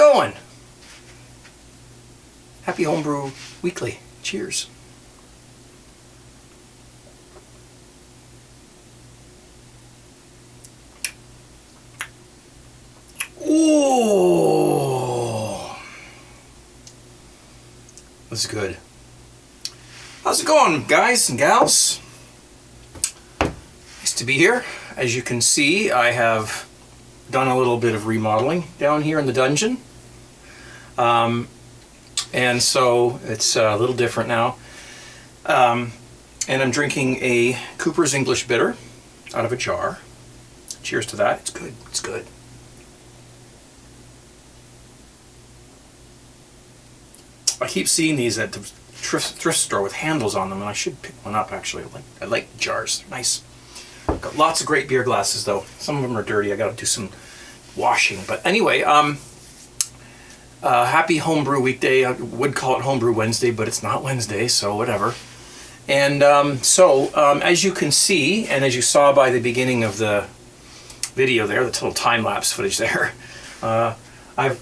going? Happy Homebrew Weekly. Cheers. Ooh. This is good. How's it going, guys and gals? Nice to be here. As you can see, I have done a little bit of remodeling down here in the dungeon. And so it's a little different now. And I'm drinking a Cooper's English Bitter out of a jar. Cheers to that. It's good. It's good. I keep seeing these at the thrift store with handles on them, and I should pick one up actually. I like jars. They're nice. Got lots of great beer glasses though. Some of them are dirty. I got to do some washing. But anyway, happy Homebrew Weekday. I would call it Homebrew Wednesday, but it's not Wednesday, so whatever. And as you can see, and as you saw by the beginning of the video there, the little time-lapse footage there, I've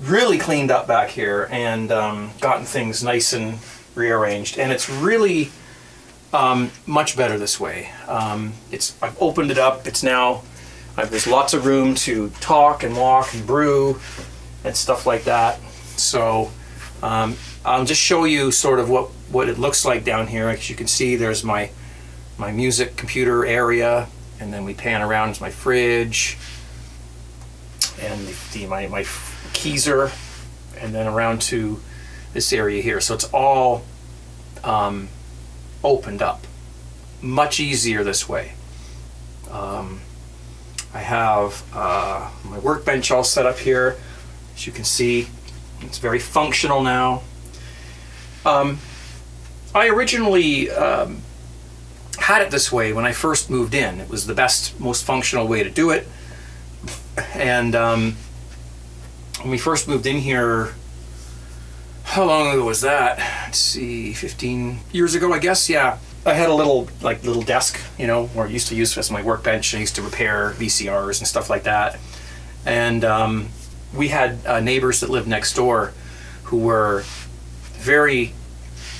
really cleaned up back here and gotten things nice and rearranged, and it's really much better this way. I've opened it up. It's now there's lots of room to talk and walk and brew and stuff like that. So I'll just show you sort of what it looks like down here. As you can see, there's my music computer area, and then we pan around. It's my fridge and my keezer, and then around to this area here. So it's all opened up. Much easier this way. I have my workbench all set up here. As you can see, it's very functional now. I originally had it this way when I first moved in. It was the best, most functional way to do it. And when we first moved in here, how long ago was that? Let's see, 15 years ago, I guess. Yeah, I had a little desk, you know, where I used to use as my workbench. I used to repair VCRs and stuff like that. And we had neighbors that lived next door who were very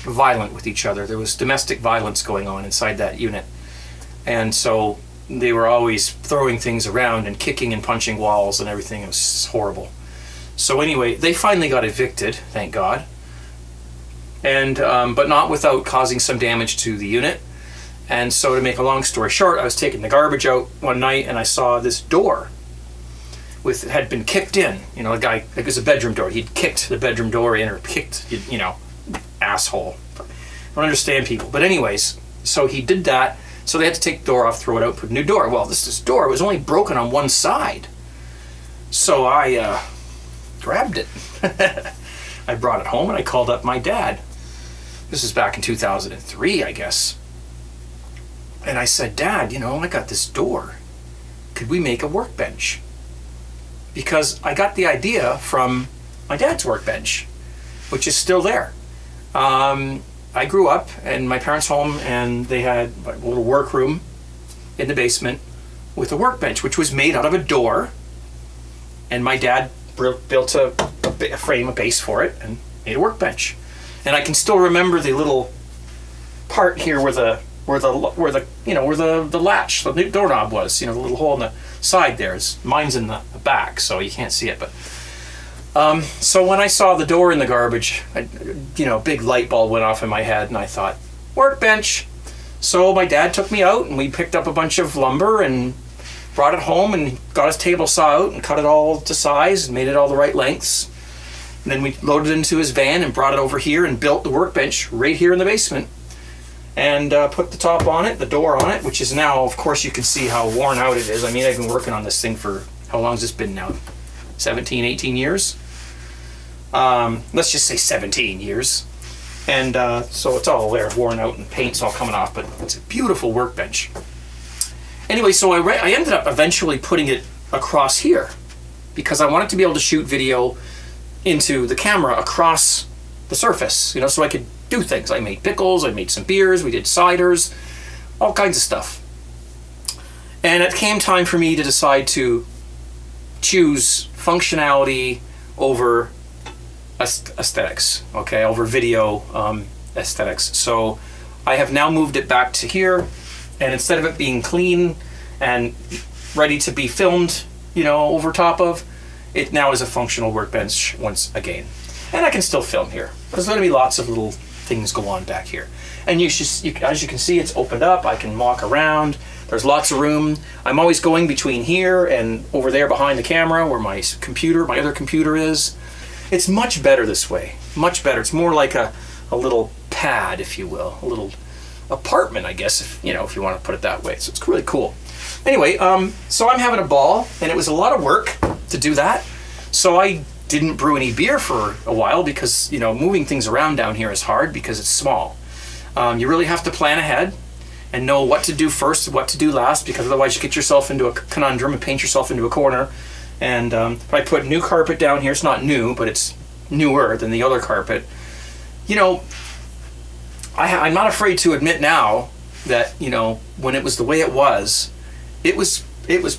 violent with each other. There was domestic violence going on inside that unit. And so they were always throwing things around and kicking and punching walls and everything. It was horrible. So anyway, they finally got evicted, thank God. And but not without causing some damage to the unit. And so to make a long story short, I was taking the garbage out one night and I saw this door had been kicked in. You know, a guy, it was a bedroom door. He'd kicked the bedroom door in, or kicked, you know, asshole. I don't understand people. But anyways, so he did that. So they had to take the door off, throw it out, put a new door. Well, this door was only broken on one side. So I grabbed it. I brought it home and I called up my dad. This is back in 2003, I guess. And I said, Dad, you know, I got this door. Could we make a workbench? Because I got the idea from my dad's workbench, which is still there. I grew up in my parents' home, and they had a little workroom in the basement with a workbench, which was made out of a door. And my dad built a frame, a base for it, and made a workbench. And I can still remember the little part here where the latch, the doorknob was, you know, the little hole in the side there. Mine's in the back, so you can't see it. But so when I saw the door in the garbage, big light bulb went off in my head, and I thought, workbench. So my dad took me out, and we picked up a bunch of lumber and brought it home, and got his table saw out and cut it all to size and made it all the right lengths. And then we loaded it into his van and brought it over here and built the workbench right here in the basement. And put the top on it, the door on it, which is now, of course, you can see how worn out it is. I mean, I've been working on this thing for, how long has this been now? 17, 18 years? Let's just say 17 years. And so it's all there, worn out, and paint's all coming off, but it's a beautiful workbench. Anyway, so I ended up eventually putting it across here because I wanted to be able to shoot video into the camera across the surface, you know, so I could do things. I made pickles, I made some beers, we did ciders, all kinds of stuff. And it came time for me to decide to choose functionality over aesthetics, okay, over video aesthetics. So I have now moved it back to here, and instead of it being clean and ready to be filmed, you know, over top of, it now is a functional workbench once again. And I can still film here. There's going to be lots of little things go on back here. And as you can see, it's opened up. I can walk around. There's lots of room. I'm always going between here and over there behind the camera where my other computer is. It's much better this way. Much better. It's more like a little pad, if you will. A little apartment, I guess, if you want to put it that way. So it's really cool. Anyway, so I'm having a ball, and it was a lot of work to do that. So I didn't brew any beer for a while because, you know, moving things around down here is hard because it's small. You really have to plan ahead and know what to do first and what to do last, because otherwise you get yourself into a conundrum and paint yourself into a corner. And I put new carpet down here. It's not new, but it's newer than the other carpet. You know, I'm not afraid to admit now that, you know, when it was the way it was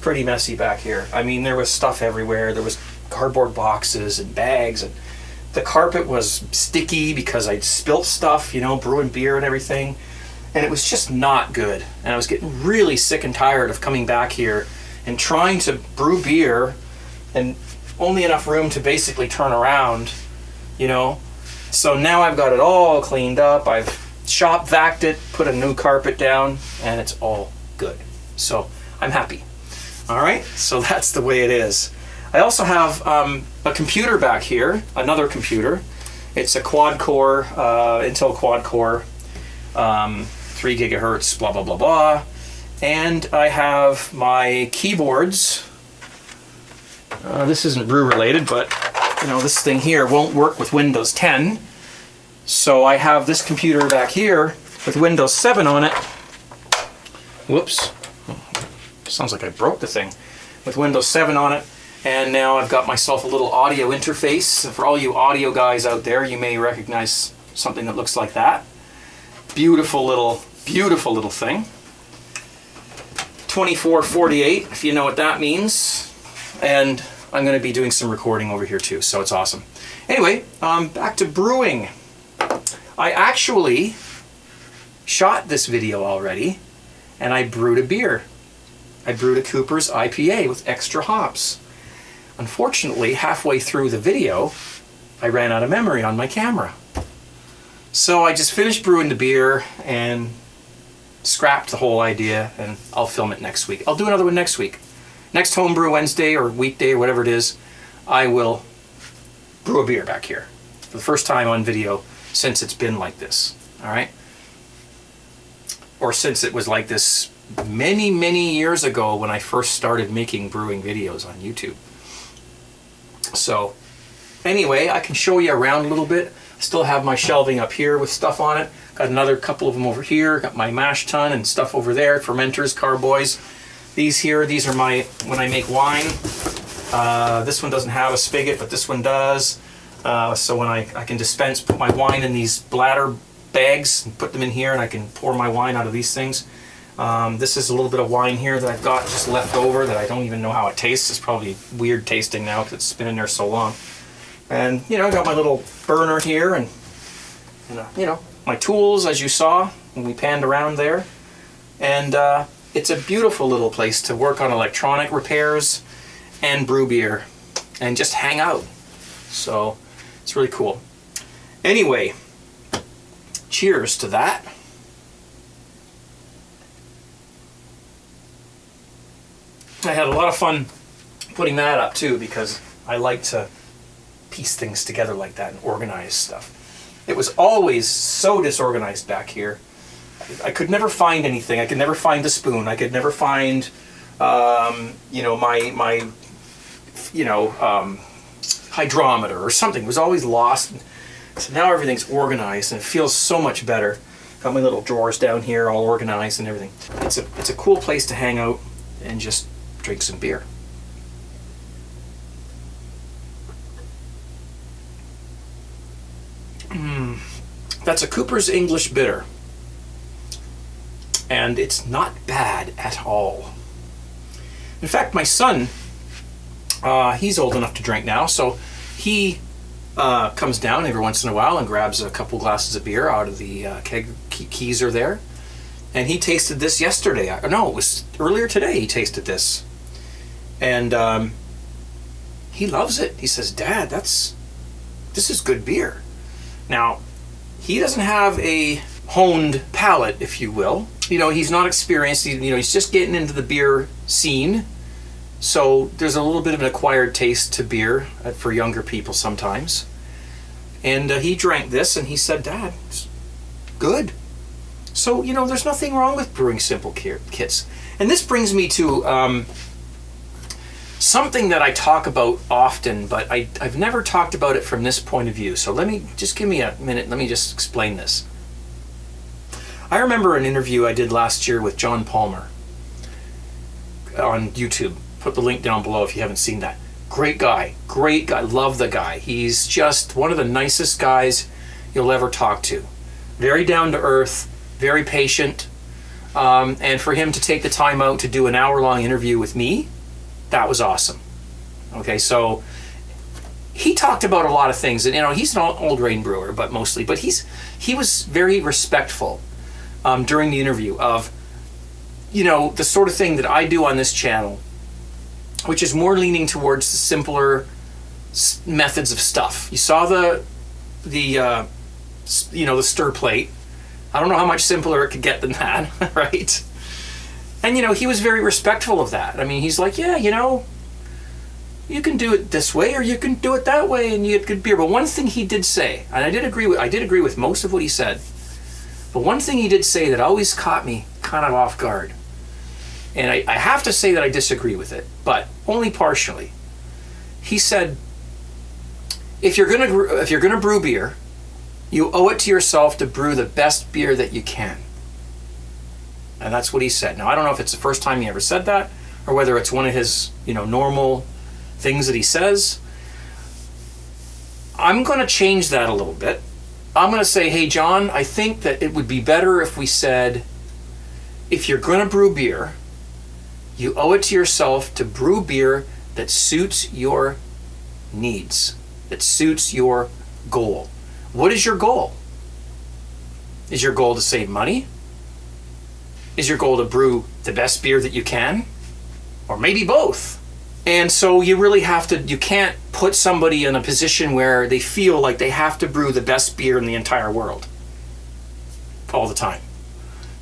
pretty messy back here. I mean, there was stuff everywhere. There was cardboard boxes and bags, and the carpet was sticky because I'd spilt stuff, you know, brewing beer and everything. And it was just not good. And I was getting really sick and tired of coming back here and trying to brew beer and only enough room to basically turn around, you know. So now I've got it all cleaned up. I've shop vac'd it, put a new carpet down, and it's all good. So I'm happy. All right, so that's the way it is. I also have a computer back here, another computer. It's a quad-core, Intel quad-core, 3 gigahertz, blah, blah, blah, blah. And I have my keyboards. This isn't brew related, but you know, this thing here won't work with Windows 10. So I have this computer back here with Windows 7 on it. Whoops. Sounds like I broke the thing. With Windows 7 on it. And now I've got myself a little audio interface. For all you audio guys out there, you may recognize something that looks like that. Beautiful little thing. 2448, if you know what that means. And I'm going to be doing some recording over here too, so it's awesome. Anyway, back to brewing. I actually shot this video already, and I brewed a beer. I brewed a Cooper's IPA with extra hops. Unfortunately, halfway through the video, I ran out of memory on my camera. So I just finished brewing the beer and scrapped the whole idea, and I'll film it next week. I'll do another one next week. Next Homebrew Wednesday or weekday or whatever it is, I will brew a beer back here for the first time on video since it's been like this, all right? Or since it was like this many, many years ago when I first started making brewing videos on YouTube. So anyway, I can show you around a little bit. Still have my shelving up here with stuff on it. Got another couple of them over here. Got my mash tun and stuff over there, fermenters, carboys. These here, these are my, when I make wine. This one doesn't have a spigot, but this one does. So when I can dispense, put my wine in these bladder bags and put them in here, and I can pour my wine out of these things. This is a little bit of wine here that I've got just left over that I don't even know how it tastes. It's probably weird tasting now because it's been in there so long. And, you know, I got my little burner here and you know, my tools, as you saw when we panned around there. And it's a beautiful little place to work on electronic repairs and brew beer and just hang out. So it's really cool. Anyway, cheers to that. I had a lot of fun putting that up too, because I like to piece things together like that and organize stuff. It was always so disorganized back here. I could never find anything. I could never find the spoon. I could never find, you know, my hydrometer or something. It was always lost. So now everything's organized and it feels so much better. Got my little drawers down here all organized and everything. It's a cool place to hang out and just drink some beer. That's a Cooper's English Bitter. And it's not bad at all. In fact, my son, he's old enough to drink now, so he comes down every once in a while and grabs a couple glasses of beer out of the keg keys are there. And he tasted this yesterday. No, it was earlier today he tasted this. And he loves it. He says, Dad, this is good beer. Now, he doesn't have a honed palate, if you will. You know, he's not experienced. He's just getting into the beer scene. So there's a little bit of an acquired taste to beer for younger people sometimes. And he drank this and he said, Dad, it's good. So, there's nothing wrong with brewing simple kits. And this brings me to something that I talk about often, but I've never talked about it from this point of view. So give me a minute. Let me just explain this. I remember an interview I did last year with John Palmer on YouTube. Put the link down below if you haven't seen that. Great guy, love the guy. He's just one of the nicest guys you'll ever talk to. Very down to earth, very patient. And for him to take the time out to do an hour-long interview with me, that was awesome. Okay, so he talked about a lot of things, and he's an old grain brewer, but he was very respectful during the interview of the sort of thing that I do on this channel, which is more leaning towards the simpler methods of stuff. You saw the stir plate. I don't know how much simpler it could get than that, right? And he was very respectful of that. I mean, he's like, yeah, you can do it this way or you can do it that way and you get good beer. But one thing he did say, and I did agree with most of what he said, but one thing he did say that always caught me kind of off guard. And I have to say that I disagree with it, but only partially. He said, if you're gonna brew beer, you owe it to yourself to brew the best beer that you can. And that's what he said. Now, I don't know if it's the first time he ever said that, or whether it's one of his, normal things that he says. I'm going to change that a little bit. I'm going to say, hey, John, I think that it would be better if we said, if you're going to brew beer, you owe it to yourself to brew beer that suits your needs, that suits your goal. What is your goal? Is your goal to save money? Is your goal to brew the best beer that you can? Or maybe both. And so you really you can't put somebody in a position where they feel like they have to brew the best beer in the entire world all the time.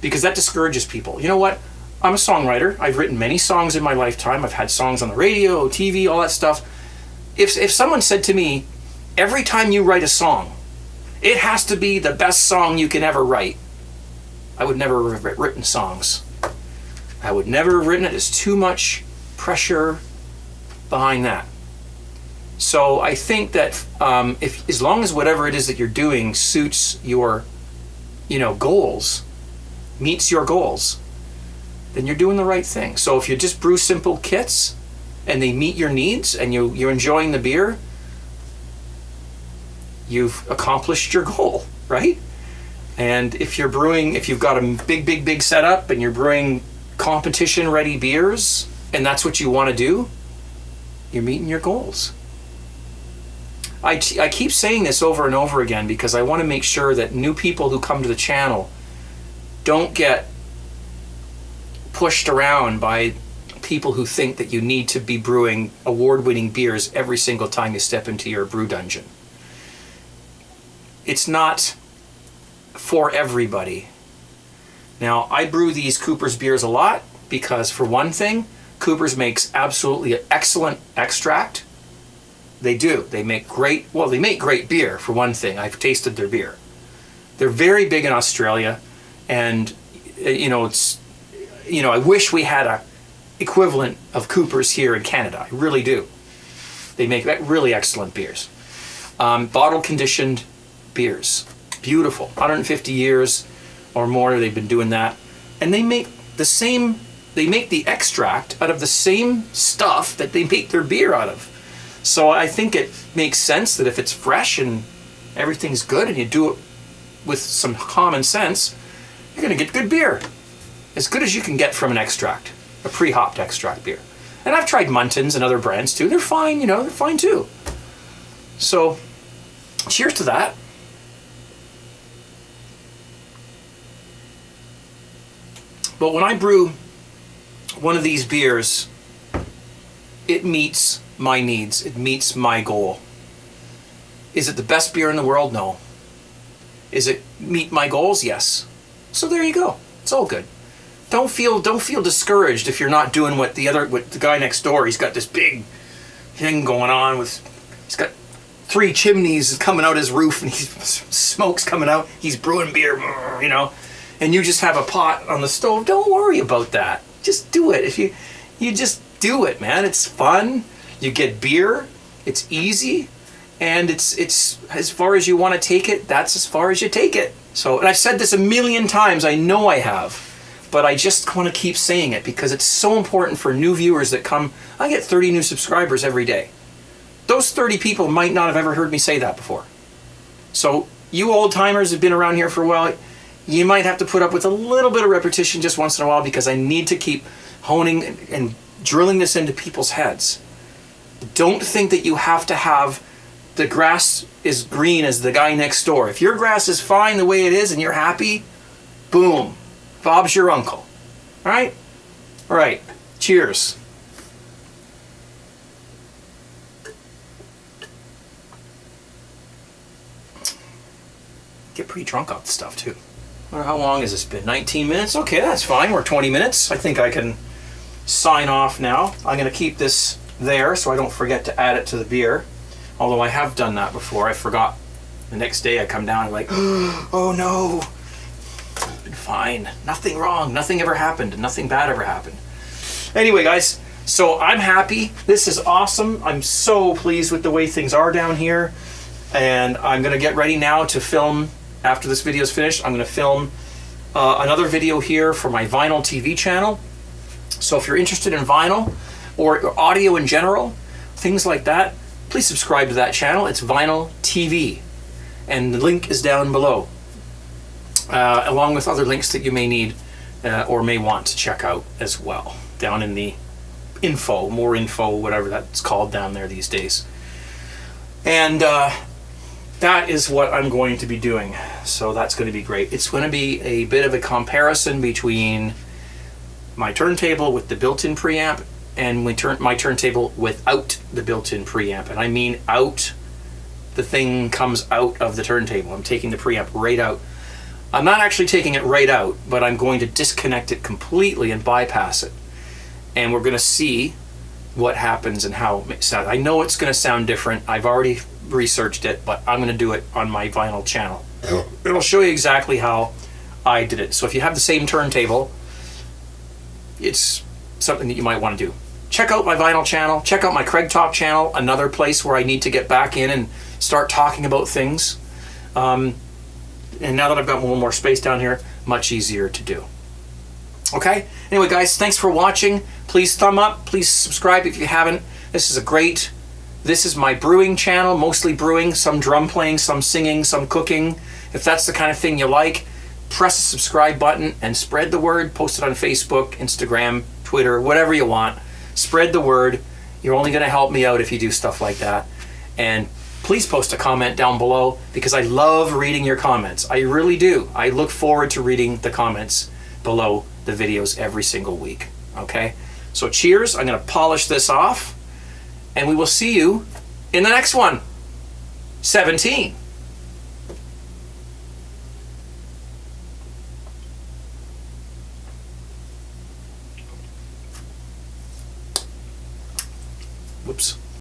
Because that discourages people. You know what? I'm a songwriter. I've written many songs in my lifetime. I've had songs on the radio, TV, all that stuff. If someone said to me, every time you write a song, it has to be the best song you can ever write, I would never have written songs. I would never have written it. There's too much pressure behind that. So I think that as long as whatever it is that you're doing suits your, goals, meets your goals, then you're doing the right thing. So if you just brew simple kits and they meet your needs and you're enjoying the beer, you've accomplished your goal, right? And if you've got a big setup and you're brewing competition ready beers and that's what you want to do, you're meeting your goals. I keep saying this over and over again because I want to make sure that new people who come to the channel don't get pushed around by people who think that you need to be brewing award-winning beers every single time you step into your brew dungeon. It's not for everybody. Now, I brew these Cooper's beers a lot because, for one thing, Cooper's makes absolutely excellent extract. They do. They make great beer, for one thing. I've tasted their beer. They're very big in Australia, and I wish we had a equivalent of Cooper's here in Canada. I really do. They make really excellent beers. Bottle conditioned beers. Beautiful. 150 years or more they've been doing that. And they make the extract out of the same stuff that they make their beer out of. So I think it makes sense that if it's fresh and everything's good and you do it with some common sense, you're going to get good beer. As good as you can get from an extract, a pre-hopped extract beer. And I've tried Muntons and other brands too. They're fine, they're fine too. So, cheers to that. But when I brew one of these beers, it meets my needs. It meets my goal. Is it the best beer in the world? No. Is it meet my goals? Yes. So there you go. It's all good. Don't feel discouraged if you're not doing what the guy next door. He's got this big thing going on he's got 3 chimneys coming out his roof and smoke's coming out. He's brewing beer, you know, and you just have a pot on the stove. Don't worry about that. Just do it. If you just do it, man. It's fun. You get beer. It's easy. And it's as far as you want to take it, that's as far as you take it. So, and I've said this a million times, I know I have, but I just want to keep saying it because it's so important for new viewers that come. I get 30 new subscribers every day. Those 30 people might not have ever heard me say that before. So, you old timers have been around here for a while, you might have to put up with a little bit of repetition just once in a while because I need to keep honing and drilling this into people's heads. Don't think that you have to have the grass is green as the guy next door. If your grass is fine the way it is and you're happy, boom, Bob's your uncle. All right? All right. Cheers. Get pretty drunk off the stuff too. I wonder how long has this been? 19 minutes? Okay, that's fine. We're 20 minutes. I think I can sign off now. I'm going to keep this there so I don't forget to add it to the beer. Although I have done that before. I forgot. The next day I come down and like, oh no. It's been fine. Nothing wrong. Nothing ever happened. Nothing bad ever happened. Anyway, guys, so I'm happy. This is awesome. I'm so pleased with the way things are down here. And I'm going to get ready now to film. After this video is finished, I'm going to film another video here for my vinyl TV channel. So if you're interested in vinyl or audio in general, things like that, please subscribe to that channel. It's Vinyl TV, and the link is down below, along with other links that you may need or may want to check out as well, down in the info, more info, whatever that's called down there these days. And that is what I'm going to be doing, so that's going to be great. It's going to be a bit of a comparison between my turntable with the built-in preamp and my turntable without the built-in preamp. And I mean out, the thing comes out of the turntable. I'm taking the preamp right out. I'm not actually taking it right out, but I'm going to disconnect it completely and bypass it. And we're going to see what happens and how it sounds. I know it's going to sound different. I've already researched it, but I'm going to do it on my vinyl channel. It'll show you exactly how I did it. So if you have the same turntable, it's something that you might want to do. Check out my vinyl channel. Check out my CraigTube channel, another place where I need to get back in and start talking about things. And now that I've got a little more space down here, much easier to do. Okay? Anyway, guys, thanks for watching. Please thumb up. Please subscribe if you haven't. This is my brewing channel, mostly brewing, some drum playing, some singing, some cooking. If that's the kind of thing you like, press the subscribe button and spread the word. Post it on Facebook, Instagram, Twitter, whatever you want. Spread the word. You're only going to help me out if you do stuff like that. And please post a comment down below because I love reading your comments. I really do. I look forward to reading the comments below the videos every single week. Okay? So cheers. I'm going to polish this off. And we will see you in the next one. 17.